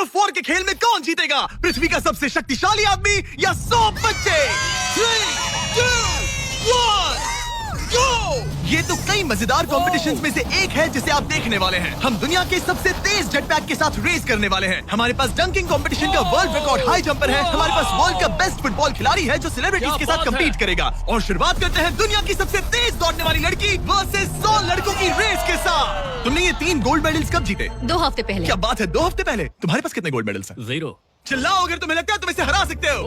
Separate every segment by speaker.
Speaker 1: Of 4 के खेल में कौन जीतेगा? पृथ्वी का सबसे शक्तिशाली आदमी या 100 बच्चे? 3, 2, 1 गो! ये तो कई मजेदार कॉम्पिटिशन्स में से एक है जिसे आप देखने वाले हैं। हम दुनिया के सबसे तेज जेटपैक के साथ रेस करने वाले हैं। हमारे पास डंकिंग कॉम्पिटिशन का वर्ल्ड रिकॉर्ड हाई जंपर है। हमारे पास वर्ल्ड का बेस्ट फुटबॉल खिलाड़ी है जो सेलिब्रिटीज के साथ कम्पीट करेगा। और शुरुआत करते हैं दुनिया की सबसे तेज दौड़ने वाली लड़की वर्सेस 100 लड़कों की रेस के साथ। तुमने ये 3 गोल्ड मेडल्स कब जीते?
Speaker 2: 2 हफ्ते पहले।
Speaker 1: क्या बात है, 2 हफ्ते पहले? तुम्हारे पास कितने गोल्ड मेडल्स हैं?
Speaker 3: 0।
Speaker 1: चिल्लाओ अगर तुम्हें लगता है तुम इसे हरा सकते हो।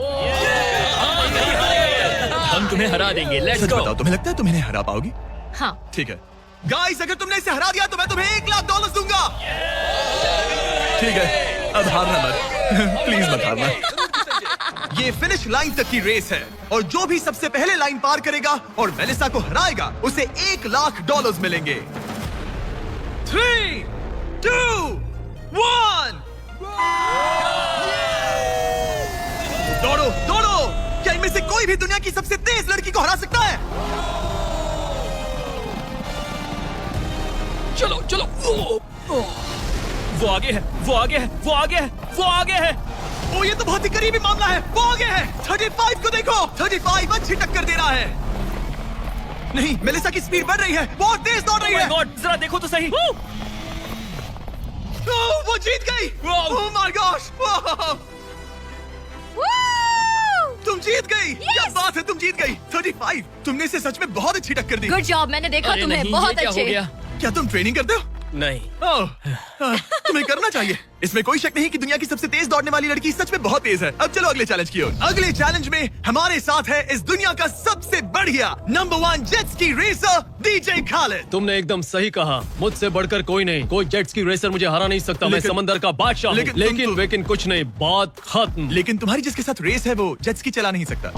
Speaker 3: हम तुम्हें हरा देंगे। लेट्स
Speaker 1: सच
Speaker 3: गो।
Speaker 1: बताओ, तुम्हें लगता है तुम इन्हें हरा पाओगी?
Speaker 2: हाँ।
Speaker 1: ठीक है गाइस, अगर तुमने इसे हरा दिया तो मैं तुम्हें $1,00,000 दूंगा। ठीक है, अब हारना मत। प्लीज मत हारना। ये फिनिश लाइन तक की रेस है और जो भी सबसे पहले लाइन पार करेगा और मेलिसा को हराएगा उसे $1,00,000 मिलेंगे। 3, 2, 1 दौड़ो दौड़ो। क्या इनमें से कोई भी दुनिया की सबसे तेज लड़की को हरा सकता है?
Speaker 3: चलो चलो। वो आगे है, वो आगे है, वो आगे है, वो आगे है।
Speaker 1: ओ, ये तो बहुत ही करीबी मामला है। वो आगे है। 35 को देखो, 35 अच्छी टक्कर दे रहा है। नहीं, मेलिसा की स्पीड बढ़ रही है, बहुत तेज दौड़ रही है।
Speaker 3: Oh my God, जरा देखो तो सही।
Speaker 1: वो जीत गई। ओह माय गॉश, तुम जीत गई। क्या बात है, तुम जीत गई। 35, तुमने इसे सच में बहुत अच्छी टक्कर दी।
Speaker 2: गुड जॉब, मैंने देखा
Speaker 3: अरे
Speaker 2: तुम्हें
Speaker 3: नहीं,
Speaker 2: बहुत
Speaker 3: ये क्या हो
Speaker 2: अच्छे।
Speaker 3: गया?
Speaker 1: क्या तुम ट्रेनिंग करते हो?
Speaker 3: नहीं।
Speaker 1: ओह, तुम्हें करना चाहिए। इसमें कोई शक नहीं कि दुनिया की सबसे तेज दौड़ने वाली लड़की सच में बहुत तेज है। अब चलो अगले चैलेंज की ओर। अगले चैलेंज में हमारे साथ है इस दुनिया का सबसे बढ़िया नंबर 1 जेट्स की रेसर डीजे खालिद।
Speaker 4: तुमने एकदम सही कहा, मुझसे बढ़कर कोई नहीं। कोई जेट्स की रेसर मुझे हरा नहीं सकता। मैं समंदर का बादशाह हूँ। लेकिन कुछ नहीं, बात खत्म।
Speaker 1: लेकिन तुम्हारी जिसके साथ रेस है वो जेट्स की चला नहीं सकता।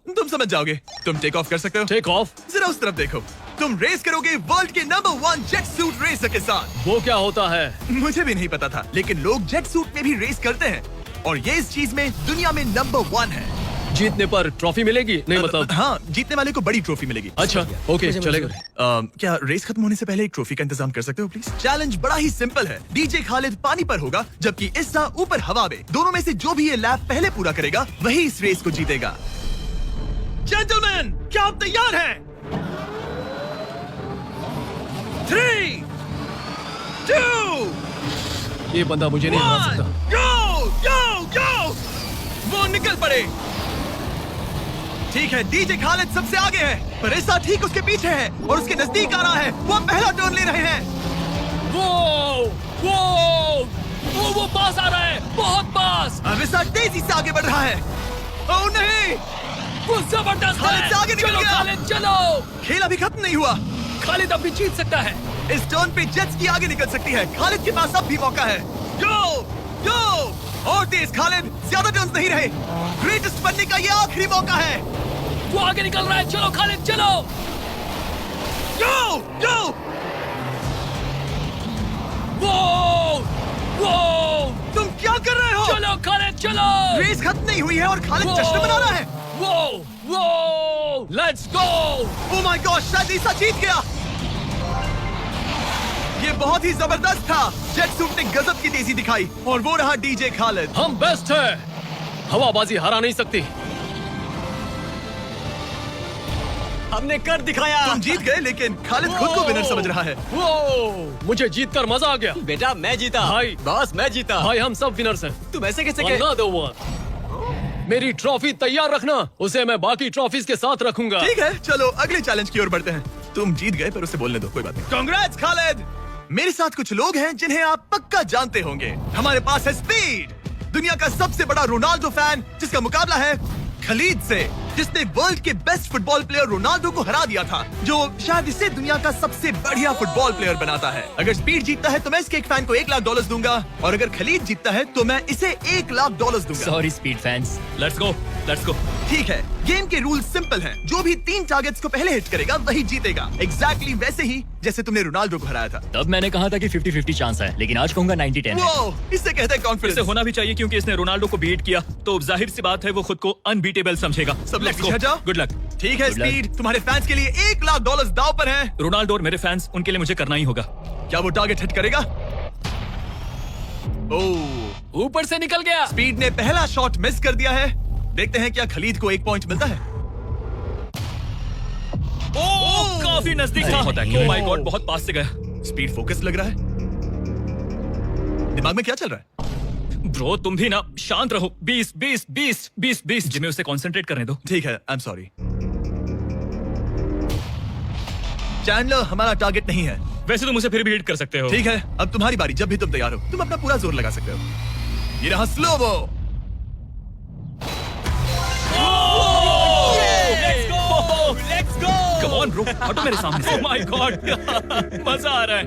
Speaker 1: तुम समझ जाओगे। तुम टेक ऑफ कर सकते हो।
Speaker 4: Take off?
Speaker 1: जरा उस तरफ देखो। तुम रेस करोगे वर्ल्ड के नंबर 1 जेट सूट रेसर के साथ।
Speaker 4: वो क्या होता है?
Speaker 1: मुझे भी नहीं पता था, लेकिन लोग जेट सूट में भी रेस करते हैं और ये इस चीज में दुनिया में नंबर 1 है।
Speaker 4: जीतने पर ट्रॉफी मिलेगी? नहीं मतलब।
Speaker 1: हाँ, जीतने वाले को बड़ी ट्रॉफी मिलेगी।
Speaker 4: अच्छा, ओके, चलेगा।
Speaker 1: क्या रेस खत्म होने से पहले एक ट्रॉफी का इंतजाम कर सकते हो प्लीज? चैलेंज बड़ा ही सिंपल है। डीजे खालिद पानी पर होगा जबकि इस्सा ऊपर हवा में। दोनों में से जो भी ये लैप पहले पूरा करेगा वही इस रेस को जीतेगा। जेंटलमैन, क्या आप तैयार हैं? 3, 2,
Speaker 4: ये बंदा मुझे नहीं हरा
Speaker 1: 1
Speaker 4: सकता।
Speaker 1: गो गो गो। वो निकल पड़े। ठीक है, डीजे खालिद सबसे आगे है पर इस्सा ठीक उसके पीछे है और उसके नजदीक आ रहा है। वो पहला टर्न ले रहे हैं।
Speaker 3: वो पास आ रहा है, बहुत पास।
Speaker 1: अब इस्सा तेजी से आगे बढ़ रहा है। ओह नहीं,
Speaker 3: वो जबरदस्त
Speaker 1: खालिद से आगे निकल
Speaker 3: चलो
Speaker 1: गया।
Speaker 3: खालिद चलो।
Speaker 1: खेल अभी खत्म नहीं हुआ।
Speaker 3: खालिद अब भी जीत सकता है।
Speaker 1: इस टर्न पे जेट्स की आगे निकल सकती है। खालिद के पास अब भी मौका है। गो गो और तेज खालिद, ज्यादा टर्न्स नहीं रहे। ग्रेटेस्ट बनने का ये आखिरी मौका है।
Speaker 3: वो आगे निकल रहा है, चलो खालिद चलो।
Speaker 1: गो गो।
Speaker 3: वो
Speaker 1: तुम क्या कर रहे हो?
Speaker 3: चलो खालिद चलो।
Speaker 1: रेस खत्म नहीं हुई है और खालिद जश्न मना रहा है।
Speaker 3: वो let's go.
Speaker 1: Oh my God, शायद इस्सा जीत गया। ये बहुत ही जबरदस्त था। जेट सूट ने गजब की तेजी दिखाई और वो रहा डीजे खालिद।
Speaker 4: हम बेस्ट है, हवाबाजी हरा नहीं सकती।
Speaker 5: हमने कर दिखाया।
Speaker 1: तुम जीत गए लेकिन खालिद खुद को विनर समझ रहा है।
Speaker 4: मुझे जीतकर मजा आ गया।
Speaker 5: बेटा मैं जीता।
Speaker 4: भाई।
Speaker 5: बॉस मैं जीता।
Speaker 4: भाई हम सब विनर्स हैं।
Speaker 5: तुम ऐसे कैसे कह?
Speaker 4: Another one. मेरी ट्रॉफी तैयार रखना, उसे मैं बाकी ट्रॉफीज के साथ रखूंगा।
Speaker 1: ठीक है, चलो अगले चैलेंज की ओर बढ़ते हैं। तुम जीत गए पर उसे बोलने दो, कोई बात नहीं। कांग्रेट्स खालिद। मेरे साथ कुछ लोग हैं जिन्हें आप पक्का जानते होंगे। हमारे पास है स्पीड, दुनिया का सबसे बड़ा रोनाल्डो फैन जिसका मुकाबला है खलीद से, जिसने वर्ल्ड के बेस्ट फुटबॉल प्लेयर रोनाल्डो को हरा दिया था, जो शायद इसे दुनिया का सबसे बढ़िया फुटबॉल प्लेयर बनाता है। अगर स्पीड जीतता है तो मैं इसके एक फैन को $1,00,000 दूंगा और अगर खलीद जीतता है तो मैं इसे $1,00,000 दूंगा।
Speaker 3: Sorry speed fans, let's go let's go.
Speaker 1: ठीक है, गेम के रूल सिंपल हैं। जो भी 3 टारगेट्स को पहले हिट करेगा वही जीतेगा। एग्जैक्टली वैसे ही जैसे तुमने रोनाल्डो को हराया था।
Speaker 3: तब मैंने कहा था कि 50-50 चांस है, लेकिन आज कहूंगा 90-10 है।
Speaker 1: वो इसे कहते हैं कॉन्फिडेंस।
Speaker 6: इसे होना भी चाहिए क्योंकि इसने रोनाल्डो को बीट किया, तो जाहिर सी बात है वो खुद को अनबीटेबल समझेगा।
Speaker 1: सब लोग
Speaker 6: Let's go.
Speaker 1: पीछे जाओ।
Speaker 6: Good luck.
Speaker 1: ठीक है
Speaker 3: Good luck.
Speaker 1: स्पीड, तुम्हारे फैंस के लिए $1,00,000 दाव पर है।
Speaker 6: रोनाल्डो और मेरे फैंस, उनके लिए मुझे करना ही होगा।
Speaker 1: क्या वो टारगेट हिट करेगा? ओह,
Speaker 3: ऊपर से निकल गया।
Speaker 1: स्पीड ने पहला शॉट मिस कर दिया है। देखते हैं क्या खलीद को 1 पॉइंट मिलता है।
Speaker 6: ओह, काफी नजदीक था। ओह माय गॉड, बहुत पास से गया।
Speaker 1: स्पीड फोकस लग रहा है। दिमाग में क्या चल रहा है?
Speaker 6: ब्रो तुम भी ना शांत रहो। 20 जिम्मे उसे कंसंट्रेट करने दो।
Speaker 1: ठीक है, आई एम सॉरी। चैंडलर हमारा टारगेट नहीं है।
Speaker 6: वैसे तुम उसे फिर भी हिट कर सकते हो।
Speaker 1: ठीक है, अब तुम्हारी बारी। जब भी तुम तैयार हो तुम अपना पूरा जोर लगा सकते हो। ये रहा Slovo.
Speaker 6: Let's go. Come on bro, हटो मेरे सामने से। ओह माय गॉड, मजा आ रहा है।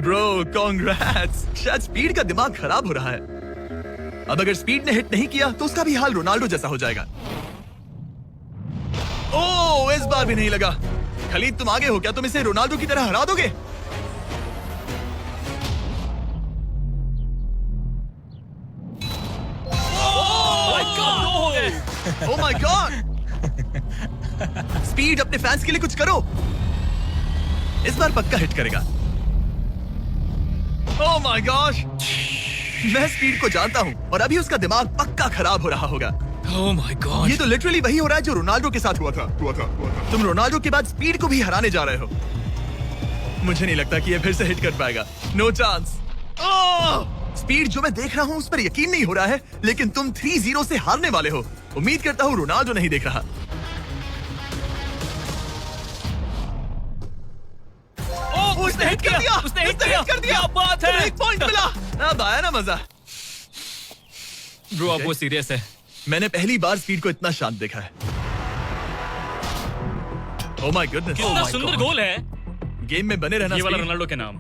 Speaker 1: Bro congrats. शायद स्पीड का दिमाग खराब हो रहा है। अब अगर स्पीड ने हिट नहीं किया तो उसका भी हाल रोनाल्डो जैसा हो जाएगा। ओह, इस बार भी नहीं लगा। खलीद तुम आगे हो क्या? तुम इसे रोनाल्डो की तरह हरा दोगे? ओह माय गॉड। स्पीड अपने फैंस के लिए कुछ करो। इस बार पक्का हिट करेगा। ओह माय गॉश, मैं स्पीड को जानता हूं और अभी उसका दिमाग पक्का खराब हो रहा होगा।
Speaker 6: ओह माय गॉड,
Speaker 1: ये तो लिटरली वही हो रहा है जो रोनाल्डो के साथ हुआ था। तुम रोनाल्डो के बाद स्पीड को भी हराने जा रहे हो। मुझे नहीं लगता कि ये फिर से हिट कर पाएगा। No chance. स्पीड जो मैं देख रहा हूं उस पर यकीन नहीं हो रहा है, लेकिन तुम 3-0 से हारने वाले हो। उम्मीद करता हूं रोनाल्डो नहीं देख रहा। उसने हिट कर दिया।
Speaker 6: उसने हिट कर दिया। क्या बात है।
Speaker 1: 1 पॉइंट मिला। अब आया ना मजा।
Speaker 6: ब्रो अब वो सीरियस है।
Speaker 1: मैंने पहली बार स्पीड को इतना शांत देखा है। Oh my goodness.
Speaker 6: कितना सुंदर गोल है।
Speaker 1: गेम में बने रहना।
Speaker 6: ये वाला
Speaker 1: स्पीड।
Speaker 6: रोनाल्डो के नाम।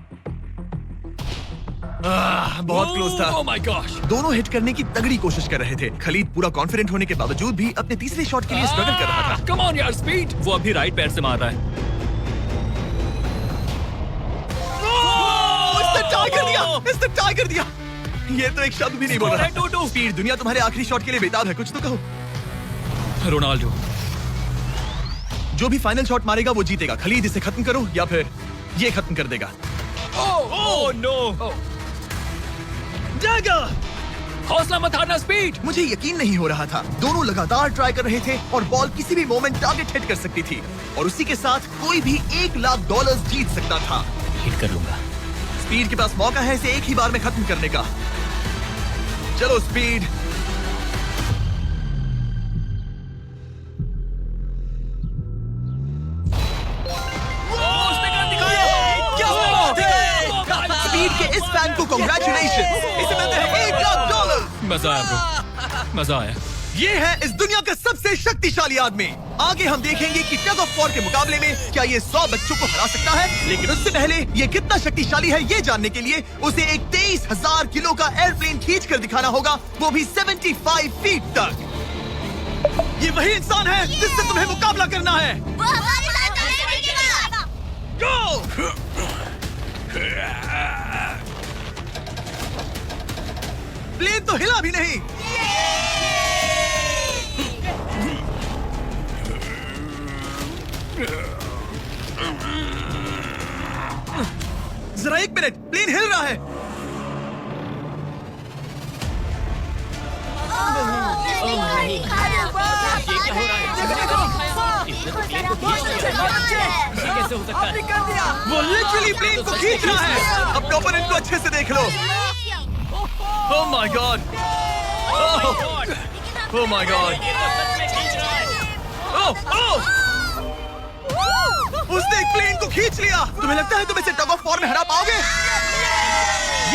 Speaker 1: बहुत क्लोज था।
Speaker 6: ओह माय गॉश।
Speaker 1: दोनों हिट करने की तगड़ी कोशिश कर रहे थे। खलीद पूरा कॉन्फिडेंट होने के बावजूद भी अपने तीसरे शॉट के लिए स्ट्रगल कर रहा था।
Speaker 6: कम ऑन यार स्पीड। वो अभी राइट पैर से मार रहा है।
Speaker 1: इसने टाई कर दिया। ये तो एक शब्द भी नहीं बोल रहा। 2-2। स्पीड, दुनिया तुम्हारे आखिरी शॉट के लिए बेताब है। कुछ तो कहो।
Speaker 6: रोनाल्डो
Speaker 1: जो भी फाइनल शॉट मारेगा वो जीतेगा। खलीद इसे खत्म करो या फिर ये खत्म कर देगा।
Speaker 6: Oh no.
Speaker 1: डैगर।
Speaker 3: हौसला मत हारना स्पीड।
Speaker 1: मुझे यकीन नहीं हो रहा था। दोनों लगातार ट्राई कर रहे थे और बॉल किसी भी मोमेंट टारगेट हिट कर सकती थी और उसी के साथ कोई भी $1 लाख जीत सकता था।
Speaker 3: हिट कर लूंगा।
Speaker 1: स्पीड के पास मौका है इसे एक ही बार में खत्म करने का। चलो स्पीड। स्पीड के इस फैन को कांग्रेचुलेशन। इसे मिलते हैं $1 लाख।
Speaker 6: मजा आया ब्रो, मजा आया।
Speaker 1: ये है इस दुनिया का सबसे शक्तिशाली आदमी। आगे हम देखेंगे कि टग ऑफ वॉर के मुकाबले में क्या ये 100 बच्चों को हरा सकता है। लेकिन उससे पहले ये कितना शक्तिशाली है ये जानने के लिए उसे एक 23,000 किलो का एयरप्लेन खींच कर दिखाना होगा, वो भी 75 फीट तक। ये वही इंसान है जिससे तुम्हें मुकाबला करना है। Go! प्लेन तो हिला भी नहीं। जरा 1 मिनट, प्लेन हिल रहा है।
Speaker 3: कैसे हो सकता है?
Speaker 1: वो लिटरली प्लेन को खींच रहा है। अपने ओपोनेंट को अच्छे से देख लो। Oh my God. Oh my God. उसने एक प्लेन को खींच लिया। तुम्हें लगता है तुम इसे टग ऑफ वॉर में हरा पाओगे?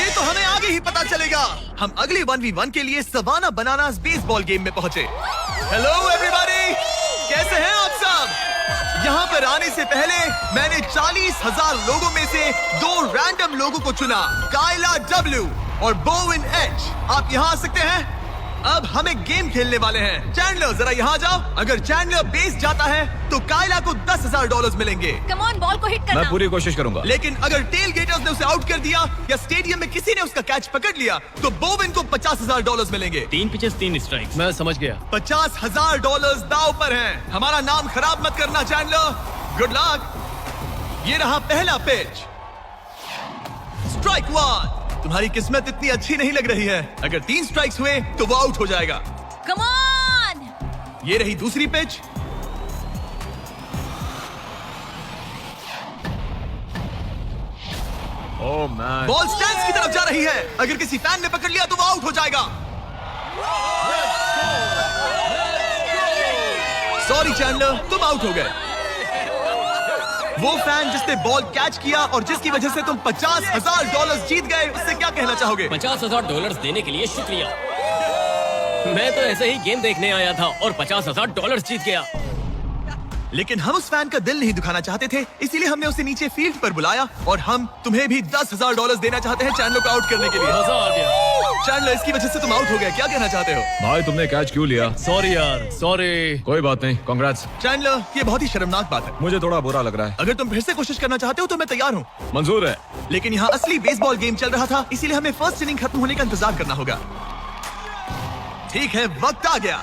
Speaker 1: ये तो हमें आगे ही पता चलेगा। हम अगले 1v1 के लिए सवाना बनानास बेसबॉल गेम में पहुंचे। हेलो एवरीबॉडी, कैसे हैं आप सब? यहाँ पर आने से पहले मैंने 40,000 लोगों में से 2 रैंडम लोगों को चुना, काइला W और बोविन H। आप यहाँ आ सकते हैं। अब हम एक गेम खेलने वाले हैं। चैंडलर जरा यहाँ जाओ। अगर चैंडलर बेस जाता है तो काइला को $10,000 मिलेंगे।
Speaker 2: कम ऑन, बॉल को हिट करना।
Speaker 5: मैं पूरी कोशिश करूंगा।
Speaker 1: लेकिन अगर टेल गेटर्स ने उसे आउट कर दिया या स्टेडियम में किसी ने उसका कैच पकड़ लिया तो बोविन को $50,000 मिलेंगे।
Speaker 3: 3 पिचेस 3 स्ट्राइक्स।
Speaker 4: मैं समझ गया।
Speaker 1: $50,000 दाव पर हैं। हमारा नाम खराब मत करना चैंडलर। Good luck. ये रहा पहला पिच। स्ट्राइक 1। तुम्हारी किस्मत इतनी अच्छी नहीं लग रही है। अगर 3 स्ट्राइक्स हुए तो वो आउट हो जाएगा।
Speaker 2: Come on.
Speaker 1: ये रही दूसरी pitch.
Speaker 6: Oh man.
Speaker 1: Ball stands की तरफ जा रही है। अगर किसी फैन ने पकड़ लिया तो वो आउट हो जाएगा। सॉरी चैंडलर, तुम आउट हो गए। वो फैन जिसने बॉल कैच किया और जिसकी वजह से तुम $50,000 जीत गए, उससे क्या कहना चाहोगे?
Speaker 5: $50,000 देने के लिए शुक्रिया। मैं तो ऐसे ही गेम देखने आया था और $50,000 जीत गया।
Speaker 1: लेकिन हम उस फैन का दिल नहीं दुखाना चाहते थे, इसीलिए हमने उसे नीचे फील्ड पर बुलाया और हम तुम्हें भी $10,000 देना चाहते हैं चैंडलर को आउट करने के लिए।
Speaker 4: मजा आ गया।
Speaker 1: चैंडलर, इसकी वजह से तुम आउट हो गए, क्या कहना चाहते हो?
Speaker 6: भाई तुमने कैच क्यों लिया?
Speaker 4: सॉरी यार, सॉरी।
Speaker 6: कोई बात नहीं, कांग्रेट्स।
Speaker 1: चैंडलर, ये बहुत ही शर्मनाक बात है।
Speaker 6: मुझे थोड़ा बुरा लग रहा है।
Speaker 1: अगर तुम फिर से कोशिश करना चाहते हो तो मैं तैयार हूँ।
Speaker 6: मंजूर है।
Speaker 1: लेकिन यहाँ असली बेसबॉल गेम चल रहा था, इसीलिए हमें फर्स्ट इनिंग खत्म होने का इंतजार करना होगा। ठीक है, वक्त आ गया।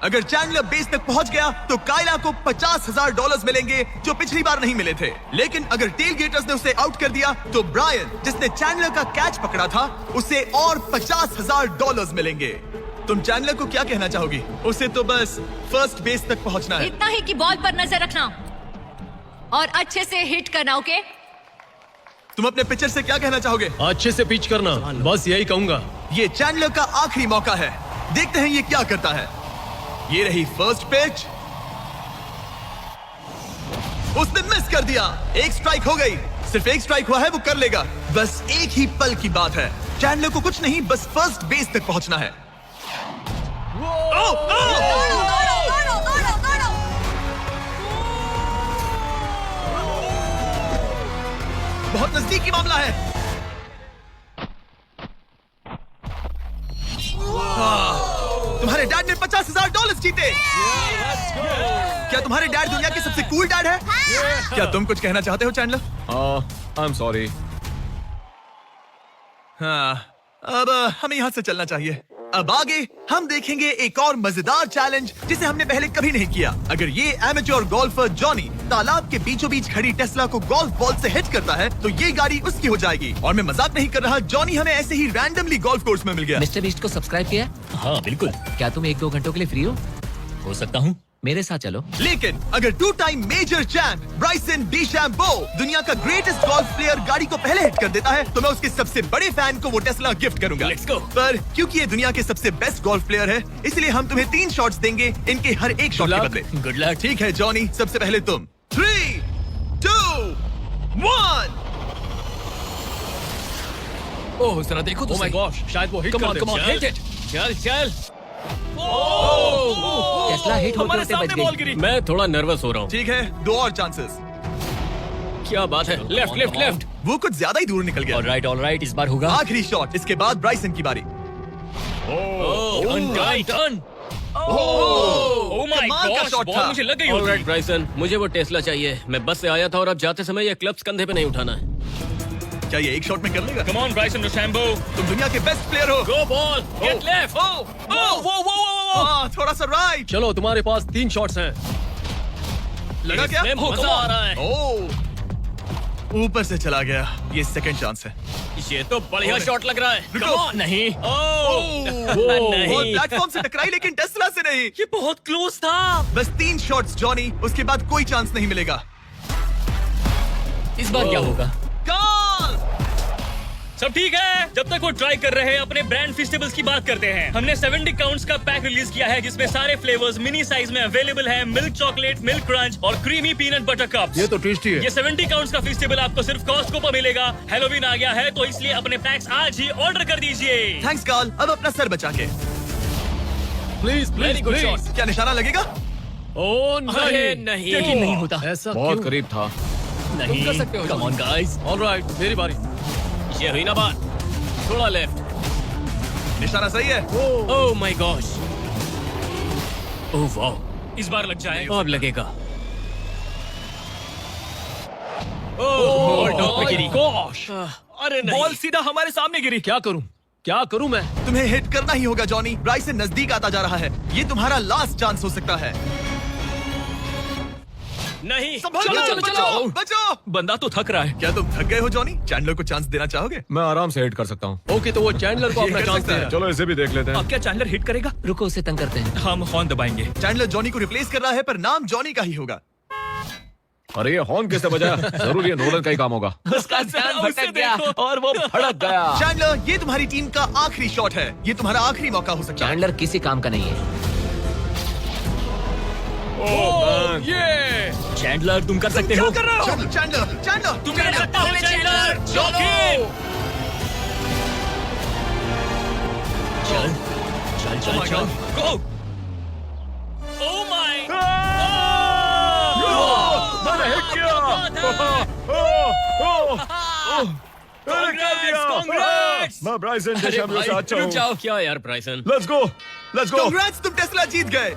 Speaker 1: अगर चैंडलर बेस तक पहुंच गया तो कायला को $50,000 मिलेंगे जो पिछली बार नहीं मिले थे। लेकिन अगर टेल गेटर्स ने उसे आउट कर दिया तो ब्रायन, जिसने चैंडलर का कैच पकड़ा था, उसे और $50,000 मिलेंगे। तुम चैंडलर को क्या कहना चाहोगी? उसे तो बस फर्स्ट बेस तक पहुंचना है।
Speaker 2: इतना ही कि बॉल पर नजर रखना और अच्छे से हिट करना। ओके?
Speaker 1: तुम अपने पिचर से क्या कहना चाहोगे?
Speaker 4: अच्छे से पिच करना, बस यही कहूंगा।
Speaker 1: ये चैंडलर का आखिरी मौका है, देखते हैं ये क्या करता है। ये रही फर्स्ट पिच। उसने मिस कर दिया। एक स्ट्राइक हो गई। सिर्फ एक स्ट्राइक हुआ है, वो कर लेगा। बस एक ही पल की बात है। चैंडलर को कुछ नहीं, बस फर्स्ट बेस तक पहुंचना है। बहुत नजदीकी मामला है। तुम्हारे डैड ने $50,000 जीते। क्या तुम्हारे डैड दुनिया के सबसे कूल डैड है? क्या तुम कुछ कहना चाहते हो चैंडलर?
Speaker 6: I am sorry.
Speaker 1: हाँ, अब हमें यहाँ से चलना चाहिए। अब आगे हम देखेंगे एक और मजेदार चैलेंज जिसे हमने पहले कभी नहीं किया। अगर ये एमेच्योर गोल्फर जॉनी तालाब के बीचों बीच खड़ी टेस्ला को गोल्फ बॉल से हिट करता है तो ये गाड़ी उसकी हो जाएगी। और मैं मजाक नहीं कर रहा, जॉनी हमें ऐसे ही रैंडमली गोल्फ कोर्स में मिल गया।
Speaker 3: मिस्टर बीस्ट को सब्सक्राइब किया?
Speaker 7: हाँ बिल्कुल।
Speaker 3: क्या तुम 1-2 घंटों के लिए फ्री
Speaker 7: हो सकता हूँ।
Speaker 3: मेरे साथ चलो।
Speaker 1: लेकिन अगर 2 टाइम मेजर चैंप ब्राइसन डीचैम्बो दुनिया का ग्रेटेस्ट गोल्फ प्लेयर गाड़ी को पहले हिट कर देता है तो मैं उसके सबसे बड़े फैन को वो टेस्ला गिफ्ट करूंगा।
Speaker 7: Let's go।
Speaker 1: पर क्योंकि ये दुनिया के सबसे बेस्ट गोल्फ प्लेयर है, इसलिए हम तुम्हें 3 शॉट्स देंगे, इनके हर एक शॉट के बदले।
Speaker 7: Good luck.
Speaker 1: ठीक है जॉनी, सबसे पहले तुम। 3, 2, 1।
Speaker 3: ओह जरा देखो तो
Speaker 4: ओह माय गॉश, शायद वो हिट
Speaker 3: Come
Speaker 4: कर
Speaker 3: on,
Speaker 4: they.
Speaker 3: come on, hit it।
Speaker 7: चल चल।
Speaker 3: टेस्ला हिट होते
Speaker 6: हमारे
Speaker 3: होते
Speaker 6: सामने
Speaker 3: बच
Speaker 6: बॉल
Speaker 3: गई।
Speaker 6: गिरी।
Speaker 5: मैं थोड़ा नर्वस हो रहा हूँ।
Speaker 1: ठीक है, 2 और चांसेस।
Speaker 5: क्या बात है? Left left left.
Speaker 1: वो कुछ ज्यादा ही दूर निकल गया।
Speaker 7: ऑलराइट, इस बार होगा।
Speaker 1: आखिरी शॉट, इसके बाद ब्राइसन की बारी।
Speaker 7: टर्न।
Speaker 6: Oh
Speaker 7: ओह माय
Speaker 1: कमाल का
Speaker 7: गॉड,
Speaker 1: shot
Speaker 7: बॉल
Speaker 1: था।
Speaker 7: मुझे लग गई
Speaker 5: ऑलराइट
Speaker 7: होगी।
Speaker 5: ब्राइसन, मुझे वो टेस्ला चाहिए। मैं बस से आया था और अब जाते समय ये क्लब्स कंधे पे नहीं उठाना है।
Speaker 1: क्या ये एक शॉट में कर लेगा?
Speaker 7: Come on Bryson DeChambeau.
Speaker 1: तुम दुनिया के बेस्ट प्लेयर हो।
Speaker 7: Go ball, get left.
Speaker 1: थोड़ा सा राइट।
Speaker 4: चलो, तुम्हारे पास 3 शॉट्स हैं।
Speaker 1: लगा क्या?
Speaker 7: इसमें मजा आ रहा है।
Speaker 1: ओह, ऊपर से चला गया। ये सेकंड चांस है।
Speaker 7: ये तो बढ़िया शॉट लग रहा है।
Speaker 1: रुको।
Speaker 7: Come on, नहीं।
Speaker 1: बॉल
Speaker 7: नहीं,
Speaker 1: प्लेटफॉर्म से टकराई लेकिन टेस्ला से नहीं।
Speaker 7: ये बहुत क्लोज था।
Speaker 1: बस 3 शॉट्स जॉनी, उसके बाद कोई चांस नहीं मिलेगा।
Speaker 7: इस बार क्या होगा?
Speaker 1: कॉल।
Speaker 7: सब ठीक है। जब तक वो ट्राई कर रहे हैं, अपने ब्रांड फेस्टिवल्स की बात करते हैं। हमने 70 काउंट्स का पैक रिलीज किया है जिसमें सारे फ्लेवर्स मिनी साइज में अवेलेबल हैं। मिल्क चॉकलेट, मिल्क क्रंच और क्रीमी पीनट बटर कप्स।
Speaker 4: ये तो टेस्टी है।
Speaker 7: ये 70 काउंट्स का फेस्टिवल आपको सिर्फ कॉस्टको पर मिलेगा। हैलोवीन आ गया है तो इसलिए अपने पैक्स आज ही ऑर्डर कर दीजिए।
Speaker 1: थैंक्स कार्ल, अब अपना सर बचा के।
Speaker 4: Please
Speaker 7: Very
Speaker 4: please
Speaker 7: good
Speaker 4: please.
Speaker 1: क्या निशाना लगेगा?
Speaker 4: ओह
Speaker 7: अरे
Speaker 4: नहीं,
Speaker 7: नहीं।
Speaker 3: यकीन नहीं होता।
Speaker 4: ऐसा
Speaker 6: बहुत
Speaker 4: क्यों?
Speaker 6: करीब था।
Speaker 7: नहीं
Speaker 3: कर सकते हो,
Speaker 7: कम ऑन गाइस।
Speaker 4: ऑलराइट, मेरी बारी।
Speaker 5: ये हुई ना बात। थोड़ा लेफ्ट।
Speaker 1: निशाना सही है।
Speaker 5: ओह माय गॉश। ओह वाह,
Speaker 7: इस बार लग जाए।
Speaker 5: अब लगेगा।
Speaker 7: और टॉप पे गिरी।
Speaker 4: गॉश,
Speaker 5: अरे नहीं।
Speaker 6: बॉल सीधा हमारे सामने गिरी।
Speaker 4: क्या करूं? क्या करूं मैं?
Speaker 1: तुम्हें हिट करना ही होगा जॉनी। ब्राइसन नजदीक आता जा रहा है। ये तुम्हारा लास्ट चांस हो सकता है।
Speaker 5: नहीं।
Speaker 1: संभालो,
Speaker 6: चलो,
Speaker 1: बचो, बचो।
Speaker 6: बंदा तो थक रहा है।
Speaker 1: क्या तुम थक गए हो जॉनी? चैंडलर को चांस देना चाहोगे?
Speaker 8: मैं आराम से हिट कर सकता हूँ।
Speaker 4: ओके, तो वो चैंडलर को
Speaker 1: ये
Speaker 4: अपना
Speaker 1: कर
Speaker 4: चांस
Speaker 1: सकता
Speaker 4: दे
Speaker 1: है।
Speaker 4: रहा है।
Speaker 8: चलो इसे भी देख लेते हैं।
Speaker 6: अब क्या चैंडलर हिट करेगा?
Speaker 3: रुको, उसे तंग करते हैं।
Speaker 6: हम हॉर्न दबाएंगे।
Speaker 1: चैंडलर जॉनी को रिप्लेस कर रहा है, पर नाम जॉनी का ही होगा।
Speaker 8: अरे ये हॉर्न किसने बजाया? जरूर ये नोलन का ही काम होगा।
Speaker 3: उसका ध्यान
Speaker 6: उसे
Speaker 3: भटक गया
Speaker 6: देखो।
Speaker 3: और वो भड़क गया।
Speaker 1: चैंडलर, ये तुम्हारी टीम का आखिरी शॉट है। ये तुम्हारा आखिरी मौका हो सकता है।
Speaker 3: चैंडलर किसी काम का नहीं है।
Speaker 6: ये चैंडलर तुम कर सकते हो।
Speaker 7: क्या कर रहे हो?
Speaker 1: चैंडलर, चैंडलर, चैंडलर,
Speaker 7: तुम कर सकते हो चैंडलर। जॉकी।
Speaker 5: चल चल चल चल।
Speaker 6: गो।
Speaker 7: Oh my.
Speaker 8: मैंने हिट किया।
Speaker 7: कांग्रेट्स।
Speaker 8: मैं ब्राइसन
Speaker 5: अरे
Speaker 8: डेशैम्बे से
Speaker 5: भाई,
Speaker 8: अच्छा
Speaker 5: रुक
Speaker 8: हूँ।
Speaker 5: जाओ। क्या यार ब्राइसन?
Speaker 8: Let's go, let's go.
Speaker 1: Congrats, तुम टेस्ला जीत गए।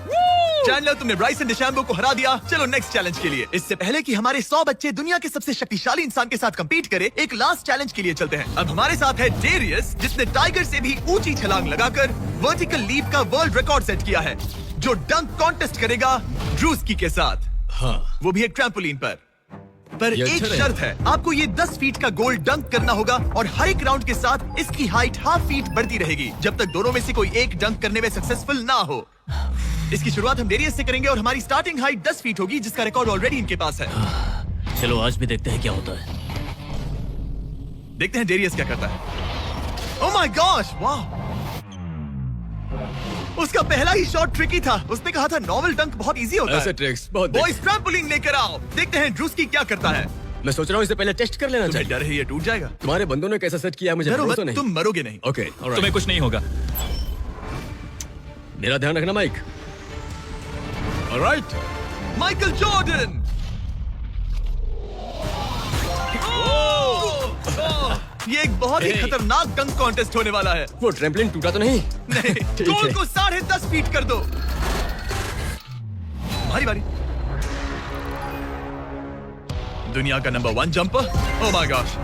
Speaker 1: चैंडलर, तुमने ब्राइसन डिशैम्बो को हरा दिया। चलो नेक्स्ट चैलेंज के लिए। इससे पहले कि हमारे 100 बच्चे दुनिया के सबसे शक्तिशाली इंसान के साथ compete करे, एक लास्ट चैलेंज के लिए चलते हैं। अब हमारे साथ है डेरियस, जिसने टाइगर से भी ऊंची छलांग लगाकर वर्टिकल लीप का वर्ल्ड रिकॉर्ड सेट किया है, जो डंक कॉन्टेस्ट करेगा ड्रूस्की के साथ।
Speaker 5: हाँ।
Speaker 1: वो भी एक ट्रैम्पोलिन पर
Speaker 5: ये
Speaker 1: एक
Speaker 5: अच्छा रहेगा।
Speaker 1: शर्त है, आपको ये 10 फीट का गोल डंक करना होगा और हर एक राउंड के साथ इसकी हाइट हाफ फीट बढ़ती रहेगी, जब तक दोनों में से कोई एक डंक करने में सक्सेसफुल ना हो। इसकी शुरुआत हम डेरियस से करेंगे और हमारी स्टार्टिंग हाइट 10 फीट होगी, जिसका रिकॉर्ड ऑलरेडी इनके पास है।
Speaker 5: चलो आज भी देखते हैं क्या होता है।
Speaker 1: देखते हैं डेरियस क्या करता है। ओह माय गॉश, वाह! उसका पहला ही शॉट ट्रिकी था। उसने कहा था नॉर्मल डंक बहुत इजी होता
Speaker 5: ऐसे
Speaker 1: है।
Speaker 5: ट्रिक्स बहुत
Speaker 1: बॉयज, ट्रैम्पोलिन लेकर आओ। देखते हैं ड्रूस्की क्या करता है।
Speaker 5: मैं सोच रहा हूँ इसे पहले टेस्ट कर लेना
Speaker 1: तुम्हें
Speaker 5: चाहिए।
Speaker 1: डर है ये टूट जाएगा?
Speaker 5: तुम्हारे बंदों ने कैसा सेट किया है, मुझे
Speaker 1: डरो
Speaker 5: भरोसा
Speaker 1: मत,
Speaker 5: नहीं।
Speaker 1: तुम मरोगे नहीं।
Speaker 5: Okay, alright.
Speaker 6: तुम्हें कुछ नहीं होगा।
Speaker 5: मेरा ध्यान रखना माइक।
Speaker 1: Alright, Michael Jordan. ये एक बहुत ही
Speaker 5: Hey.
Speaker 1: खतरनाक डंक कॉन्टेस्ट होने वाला है।
Speaker 5: वो ट्रैम्पलिन टूटा तो नहीं?
Speaker 1: नहीं,
Speaker 5: ठीक
Speaker 1: गोल
Speaker 5: है।
Speaker 1: को 10.5 फीट कर दो। भारी भारी। दुनिया का number 1 jumper. Oh my gosh.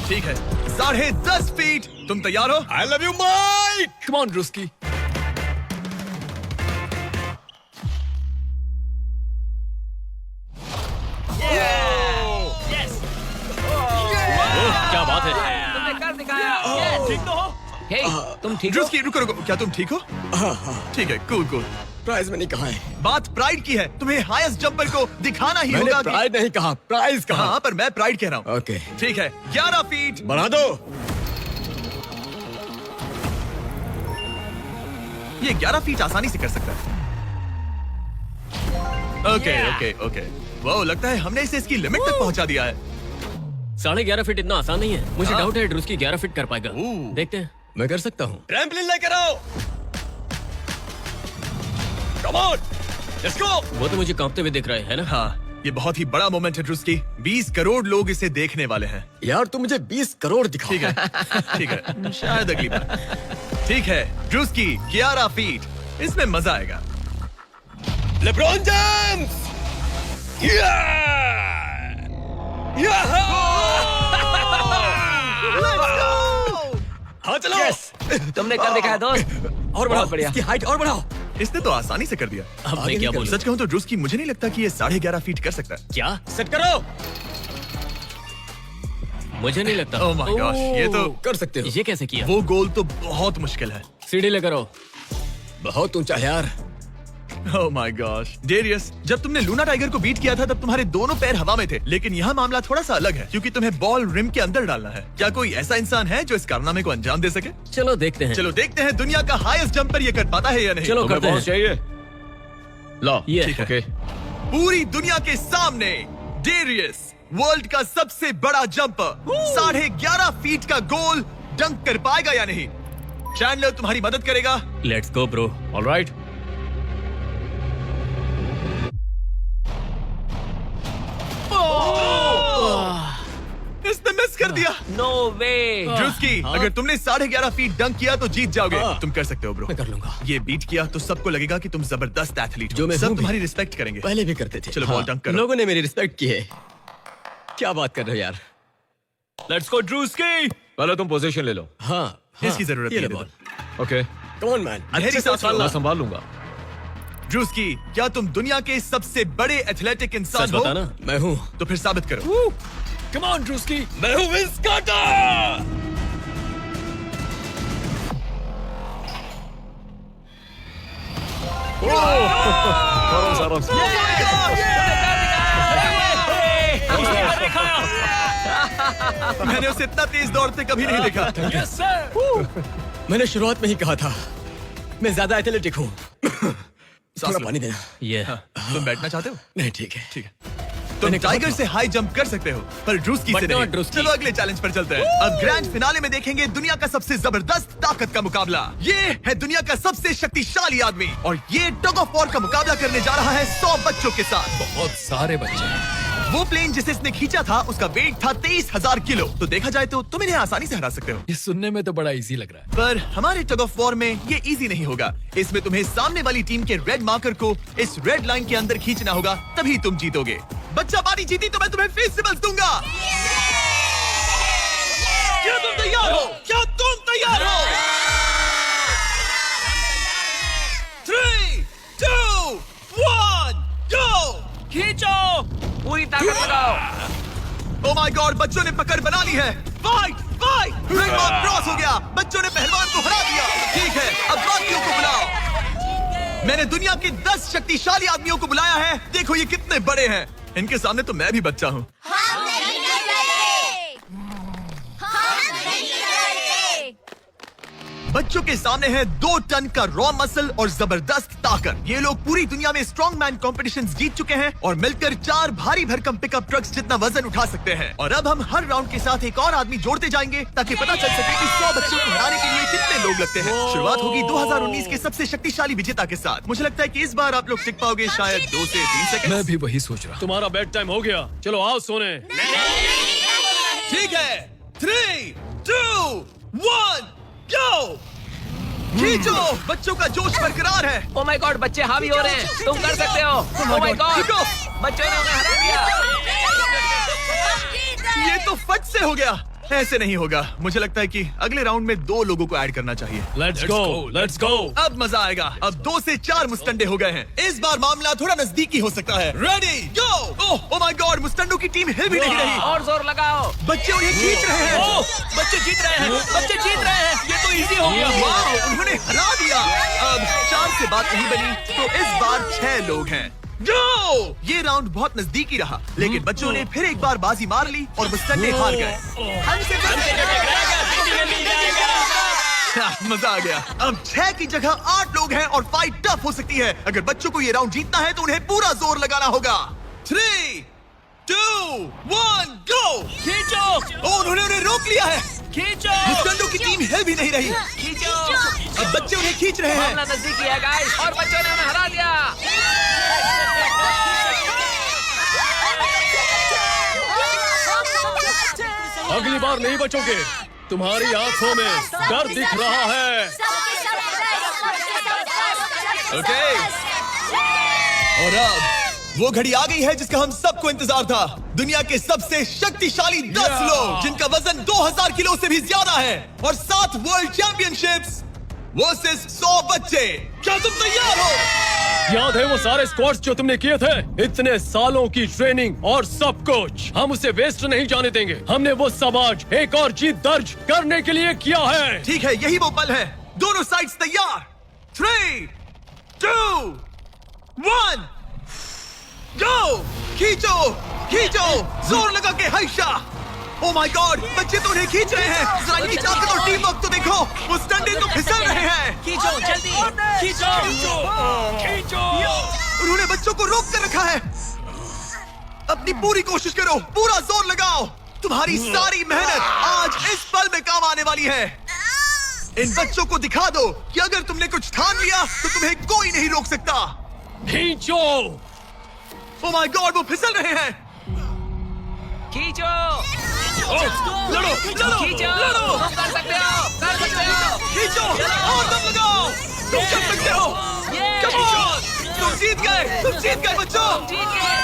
Speaker 1: ठीक है, 10.5 फीट। तुम तैयार हो?
Speaker 5: I love you Mike. Come on Druski. क्या बात है?
Speaker 3: तुमने कर दिखाया।
Speaker 6: ठीक तो हो?
Speaker 3: हे, तुम ठीक हो?
Speaker 1: ड्रूस्की, रुको रुको, क्या तुम ठीक हो? ठीक है, कूल कूल।
Speaker 5: प्राइज मैंने कहा है।
Speaker 1: बात प्राइड की है, तुम्हें हाईएस्ट जंपर को दिखाना ही
Speaker 5: मैंने
Speaker 1: होगा कि...
Speaker 5: प्राइज नहीं कहा, प्राइज कहा।
Speaker 1: हाँ, पर मैं प्राइड कह रहा हूँ।
Speaker 5: ओके।
Speaker 1: ठीक है, 11 फीट।
Speaker 5: बढ़ा दो।
Speaker 1: ये 11 फीट आसानी से कर सकता है। Okay okay okay. वो लगता है हमने इसे इसकी लिमिट तक पहुंचा दिया है।
Speaker 5: 11.5 फीट इतना आसान नहीं है। मुझे
Speaker 1: हाँ।
Speaker 5: डाउट है ड्रूस्की 11 फीट कर पाएगा।
Speaker 1: ओह।
Speaker 5: देखते हैं। मैं कर सकता हूँ। ट्रैम्पलिन लेकर आओ। Come on, let's go. वो तो मुझे कांपते हुए दिख रहा है ना?
Speaker 1: हाँ, ये बहुत ही बड़ा मोमेंट है ड्रूस्की। 20 करोड़ लोग इसे देखने वाले हैं।
Speaker 5: यार तू मुझे 20 करोड़ दिखा।
Speaker 1: ठीक है, ठीक है, शायद अगली बार। ठीक है, ड्रूस्की 11 फीट। इसमें मजा आएगा।
Speaker 5: LeBron James. हाँ चलो।
Speaker 3: तुमने कर दिखाया दोस्त।
Speaker 5: और बढ़ाओ,
Speaker 3: बढ़िया।
Speaker 5: इसकी हाइट और बढ़ाओ।
Speaker 1: इसने तो आसानी से कर दिया।
Speaker 5: अब मैं क्या बोलूं?
Speaker 1: सच कहूं तो ड्रूस्की, मुझे नहीं लगता कि ये 11.5 फीट कर सकता है।
Speaker 5: क्या सेट करो? मुझे नहीं लगता।
Speaker 1: Oh my gosh, ये तो-
Speaker 5: कर सकते हो। ये कैसे किया?
Speaker 1: वो गोल तो बहुत मुश्किल है।
Speaker 5: सीढ़ी लेकर आओ। बहुत ऊंचा है यार।
Speaker 1: Oh my gosh, डेरियस, जब तुमने लूना टाइगर को बीट किया था तब तुम्हारे दोनों पैर हवा में थे, लेकिन यहाँ मामला थोड़ा सा अलग है, क्योंकि तुम्हें बॉल रिम के अंदर डालना है। क्या कोई ऐसा इंसान है जो इस कारनामे को अंजाम दे सके?
Speaker 5: चलो देखते हैं।
Speaker 1: चलो देखते हैं दुनिया का हाईएस्ट जंपर ये कर पाता है या नहीं।
Speaker 5: चलो
Speaker 8: तुम्हें
Speaker 5: करते
Speaker 8: बॉस
Speaker 5: हैं।
Speaker 8: चाहिए? लो,
Speaker 5: ये
Speaker 1: ठीक है।
Speaker 8: ओके।
Speaker 1: पूरी दुनिया के सामने डेरियस, वर्ल्ड का सबसे बड़ा जंपर, 11.5 फीट का गोल डंक कर पाएगा या नहीं? चैंडलर तुम्हारी मदद करेगा।
Speaker 5: Let's go bro.
Speaker 8: ऑलराइट।
Speaker 1: इसने मिस कर दिया।
Speaker 3: नो वे।
Speaker 1: ड्रूस्की, अगर तुमने 11.5 फीट डंक किया तो जीत जाओगे।
Speaker 5: हाँ।
Speaker 1: तुम कर सकते हो ब्रो।
Speaker 5: मैं कर लूंगा।
Speaker 1: ये बीट किया तो सबको लगेगा कि तुम जबरदस्त एथलीट हो।
Speaker 5: जो मैं
Speaker 1: सब
Speaker 5: हूं भी।
Speaker 1: तुम्हारी रिस्पेक्ट करेंगे।
Speaker 5: पहले भी करते थे।
Speaker 1: चलो, बॉल डंक करो।
Speaker 5: लोगों ने मेरी रिस्पेक्ट की है। क्या बात कर रहे हो यार?
Speaker 6: Let's go Druski.
Speaker 8: पहले तुम पोजीशन ले लो।
Speaker 5: हाँ,
Speaker 1: इसकी जरूरत
Speaker 5: ये
Speaker 1: नहीं
Speaker 5: ले
Speaker 1: है।
Speaker 5: Ball.
Speaker 8: Okay,
Speaker 5: come on man.
Speaker 1: गहरी सांस लो।
Speaker 8: मैं संभाल लूंगा।
Speaker 1: ड्रूस्की, क्या तुम दुनिया के सबसे बड़े एथलेटिक इंसान
Speaker 5: सच
Speaker 1: हो?
Speaker 5: बताना, मैं हूँ।
Speaker 1: तो फिर साबित करो।
Speaker 3: Come on Druski.
Speaker 5: मैं हूँ विंस कार्टर।
Speaker 1: मैंने उसे इतना तेज दौड़ते कभी नहीं देखा।
Speaker 3: Yes sir.
Speaker 5: मैंने शुरुआत में ही कहा था, मैं ज्यादा एथलेटिक हूँ।
Speaker 1: सांस
Speaker 5: थोड़ा
Speaker 1: लो।
Speaker 5: पानी देना।
Speaker 3: ये
Speaker 1: तुम बैठना चाहते हो?
Speaker 5: नहीं, ठीक है।
Speaker 1: ठीक है। तुम टाइगर से हाई जंप कर सकते हो, पर ड्रूस्की
Speaker 5: But
Speaker 1: से
Speaker 5: not
Speaker 1: नहीं।
Speaker 5: ड्रूस्की।
Speaker 1: चलो अगले चैलेंज पर चलते हैं। अब ग्रैंड फिनाले में देखेंगे दुनिया का सबसे जबरदस्त ताकत का मुकाबला। ये है दुनिया का सबसे शक्तिशाली आदमी और ये टग ऑफ वॉर का मुकाबला करने जा रहा है 100 बच्चों के साथ।
Speaker 3: बहुत सारे बच्चे हैं।
Speaker 1: वो प्लेन जिसे इसने खींचा था उसका वेट था 23,000 किलो। तो देखा जाए तो तुम इन्हें आसानी से हरा सकते हो।
Speaker 3: ये सुनने में तो बड़ा इजी लग रहा है।
Speaker 1: पर हमारे टग ऑफ वॉर में ये इजी नहीं होगा। इसमें तुम्हें सामने वाली टीम के रेड मार्कर को इस रेड लाइन के अंदर खींचना होगा, तभी तुम जीतोगे। बच्चा पारी जीती तो मैं तुम्हें फेस्टिवल्स दूंगा। क्या तुम तैयार हो? क्या तुम तैयार हो? 3, 2, 1, go!
Speaker 3: खींचो, पूरी ताकत लगाओ।
Speaker 1: Oh my God, बच्चों ने पकड़ बना ली है। Fight, fight! Red mark cross हो गया। बच्चों ने पहलवान को हरा दिया। ठीक है, अब बाकियों को बुलाओ। मैंने दुनिया के 10 शक्तिशाली आदमियों को बुलाया है। देखो ये कितने बड़े हैं। इनके सामने तो मैं भी बच्चा हूँ। बच्चों के सामने है 2 टन का रॉ मसल और जबरदस्त ताकत। ये लोग पूरी दुनिया में स्ट्रॉन्ग मैन कॉम्पिटिशंस जीत चुके हैं और मिलकर 4 भारी भरकम पिकअप ट्रक्स जितना वजन उठा सकते हैं। और अब हम हर राउंड के साथ एक और आदमी जोड़ते जाएंगे ताकि पता चल सके कि 100 बच्चों को हराने के लिए कितने लोग लगते हैं। शुरुआत होगी 2019 के सबसे शक्तिशाली विजेता के साथ। मुझे लगता है कि इस बार आप लोग टिक पाओगे शायद 2 से 3 सेकंड।
Speaker 3: मैं भी वही सोच रहा हूँ।
Speaker 4: तुम्हारा बेड टाइम हो गया, चलो आओ सोने।
Speaker 1: ठीक है, 3, 2, 1, go! खींचो, बच्चों का जोश बरकरार है।
Speaker 6: ओ माय गॉड, बच्चे हावी हो रहे हैं। तुम कर सकते हो। ओ माय गॉड,
Speaker 1: खींचो।
Speaker 6: बच्चों ने उन्हें हरा दिया।
Speaker 1: ये तो फट से हो गया। ऐसे नहीं होगा। मुझे लगता है कि अगले राउंड में 2 लोगों को ऐड करना चाहिए।
Speaker 4: Let's go, let's go.
Speaker 1: अब मजा आएगा। अब 2 से 4 मुस्टंडे हो गए हैं। इस बार मामला थोड़ा नजदीकी हो सकता है। Ready, go! Oh my God, मुस्टंडों की टीम हिल भी नहीं रही।
Speaker 6: और जोर लगाओ।
Speaker 1: बच्चे उन्हें खींच रहे हैं।
Speaker 3: बच्चे जीत रहे हैं, बच्चे जीत रहे हैं। ये तो इजी हो गया।
Speaker 1: वाह, उन्होंने हरा दिया। अब 4 से बात नहीं बनी, तो इस बार 6 लोग हैं। गो! ये राउंड बहुत नजदीकी रहा, लेकिन बच्चों ने फिर एक बार बाजी मार ली और मुस्टंडे हार गए। मजा आ गया। अब 6 की जगह 8 लोग हैं और फाइट टफ हो सकती है। अगर बच्चों को ये राउंड जीतना है तो उन्हें पूरा जोर लगाना होगा। 3, 2, 1, गो!
Speaker 3: खींचो,
Speaker 1: उन्होंने उन्हें रोक लिया है।
Speaker 3: खींचो।
Speaker 1: मुस्टंडों की टीम हिल भी नहीं रही।
Speaker 6: खींचो।
Speaker 1: अब बच्चे उन्हें खींच रहे हैं।
Speaker 6: मामला नजदीकी है गाइस, और बच्चों ने उन्हें हरा दिया।
Speaker 4: अगली बार नहीं बचोगे। तुम्हारी आंखों में डर दिख रहा है।
Speaker 1: ओके। और अब वो घड़ी आ गई है जिसका हम सबको इंतजार था। दुनिया के सबसे शक्तिशाली 10 लोग जिनका वजन 2000 किलो से भी ज्यादा है और 7 वर्ल्ड चैंपियनशिप्स वर्सेस 100 बच्चे। क्या तुम तैयार हो?
Speaker 4: याद है वो सारे स्क्वाट्स जो तुमने किए थे? इतने सालों की ट्रेनिंग और सब कुछ, हम उसे वेस्ट नहीं जाने देंगे। हमने वो सब आज एक और जीत दर्ज करने के लिए किया है।
Speaker 1: ठीक है, यही वो पल है। दोनों साइड्स तैयार। 3, 2, 1, गो! खींचो, खींचो, जोर लगा के हैशा। ओह माय गॉड, बच्चे तो उन्हें खींच रहे हैं। जरा इनकी ताकत और टीम वर्क तो देखो। वो स्टंडे तो फिसल रहे हैं।
Speaker 6: खींचो, जल्दी खींचो।
Speaker 3: खींचो।
Speaker 1: उन्होंने बच्चों को रोक कर रखा है। अपनी पूरी कोशिश करो, पूरा जोर लगाओ। तुम्हारी सारी मेहनत आज इस पल में काम आने वाली है। इन बच्चों को दिखा दो कि अगर तुमने कुछ ठान लिया तो तुम्हें कोई नहीं रोक सकता।
Speaker 4: खींचो।
Speaker 1: ओह माय गॉड, वो फिसल रहे हैं।
Speaker 6: खींचो।
Speaker 1: लड़ो, लड़ो,
Speaker 6: खींचो।
Speaker 1: लड़ो।
Speaker 6: तुम कर सकते हो, कर सकते हो।
Speaker 1: खींचो और दम लगाओ। तुम कर सकते हो।
Speaker 6: ये।
Speaker 1: Come on! तुम जीत गए बच्चों।
Speaker 6: जीत गए।